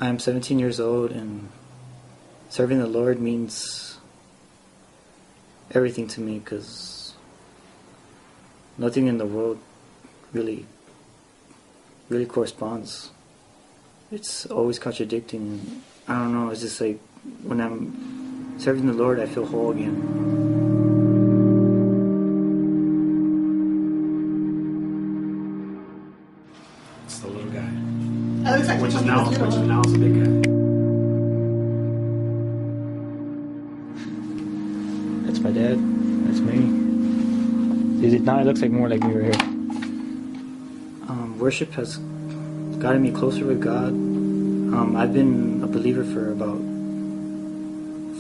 I'm 17 years old, and serving the Lord means everything to me, because nothing in the world really corresponds. It's always contradicting. I don't know, it's just like when I'm serving the Lord, I feel whole again. It's the little guy. Oh, it's like Which is when he now was little. the big guy. That's my dad. That's me. Now it looks like more like me right here. Worship has gotten me closer with God. I've been a believer for about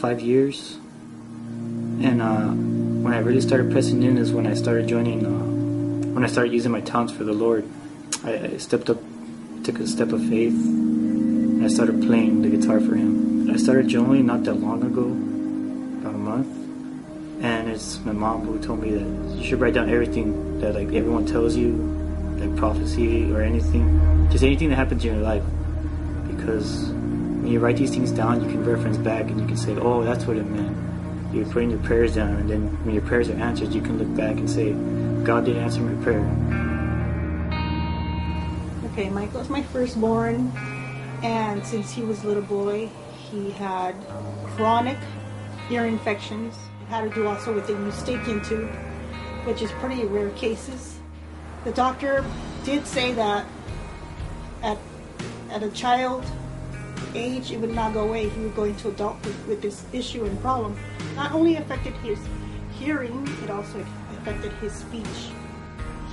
5 years. And when I really started pressing in is when I started when I started using my talents for the Lord. I stepped up, took a step of faith, and I started playing the guitar for Him. I started journaling not that long ago, about a month. And it's my mom who told me that you should write down everything that like everyone tells you, like prophecy or anything, just anything that happens in your life. Because when you write these things down, you can reference back and you can say, oh, that's what it meant. You're putting your prayers down, and then when your prayers are answered, you can look back and say, God did answer my prayer. Okay, Michael's my firstborn, and since he was a little boy, he had chronic ear infections. It had to do also with the Eustachian tube, which is pretty rare cases. The doctor did say that at a child age, it would not go away. He would go into adulthood with this issue and problem. Not only affected his hearing, it also affected his speech.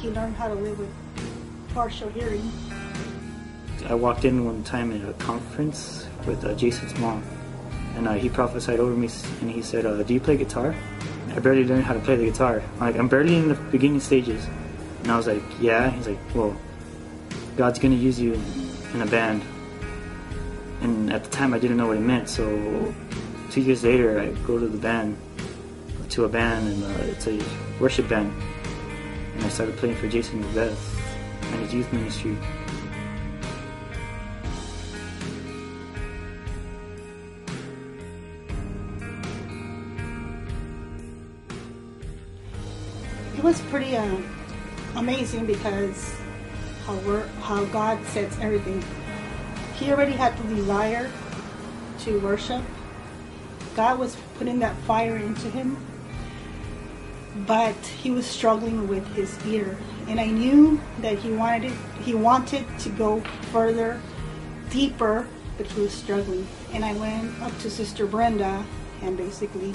He learned how to live with partial hearing. I walked in one time at a conference with Jason's mom, and he prophesied over me, and he said, do you play guitar? I barely learned how to play the guitar. I'm barely in the beginning stages. And I was like, yeah. He's like, well, God's going to use you in a band. And at the time I didn't know what it meant, so 2 years later I go to a band, and it's a worship band. And I started playing for Jason Beth and his youth ministry. It was pretty amazing because how God sets everything. He already had the desire to worship. God was putting that fire into him, but he was struggling with his ear, and I knew that he wanted to go further, deeper, but he was struggling. And I went up to Sister Brenda, and basically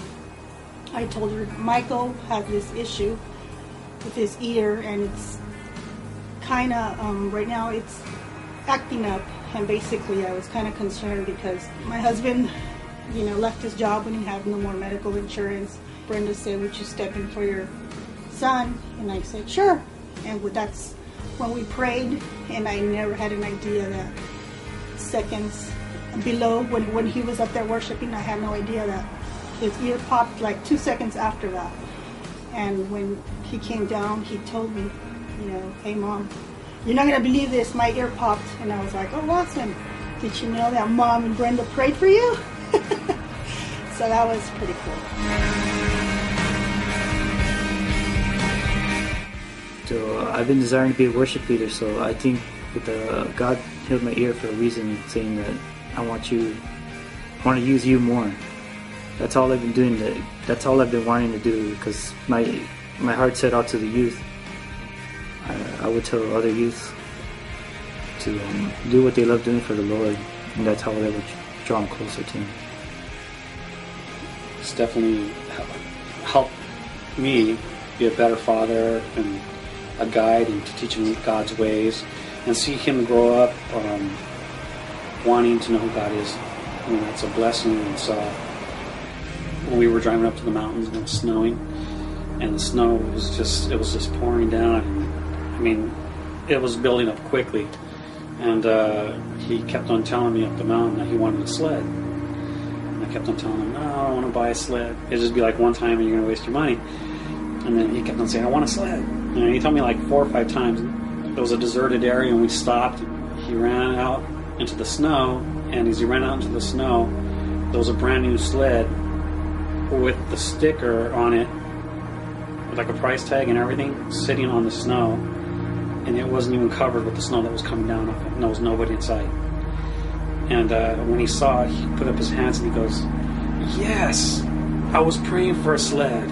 I told her, Michael has this issue with his ear, and it's kind of right now it's acting up. And basically I was kind of concerned because my husband, left his job when he had no more medical insurance. Brenda said, would you step in for your son? And I said, sure. And that's when we prayed, and I never had an idea that seconds below, when he was up there worshiping, I had no idea that his ear popped like 2 seconds after that. And when he came down, he told me, hey Mom, you're not going to believe this, my ear popped. And I was like, oh, awesome. Did you know that Mom and Brenda prayed for you? So that was pretty cool. So I've been desiring to be a worship leader, so I think God healed my ear for a reason, saying that I want to use you more. That's all I've been doing. That's all I've been wanting to do, because my heart set out to the youth. I would tell other youth to do what they love doing for the Lord, and that's how I would draw them closer to Him. It's definitely helped me be a better father and a guide, and to teach him God's ways, and see him grow up wanting to know who God is. It's a blessing. And so when we were driving up to the mountains and it was snowing, and the snow was just pouring down. It was building up quickly, and he kept on telling me up the mountain that he wanted a sled. And I kept on telling him, no, I don't want to buy a sled. It'd just be like one time and you're going to waste your money. And then he kept on saying, I want a sled. He told me like 4 or 5 times. There was a deserted area and we stopped. He ran out into the snow, and as he ran out into the snow, there was a brand new sled with the sticker on it, with like a price tag and everything, sitting on the snow, and it wasn't even covered with the snow that was coming down off it, and there was nobody in sight. And when he saw it, he put up his hands and he goes, "Yes, I was praying for a sled."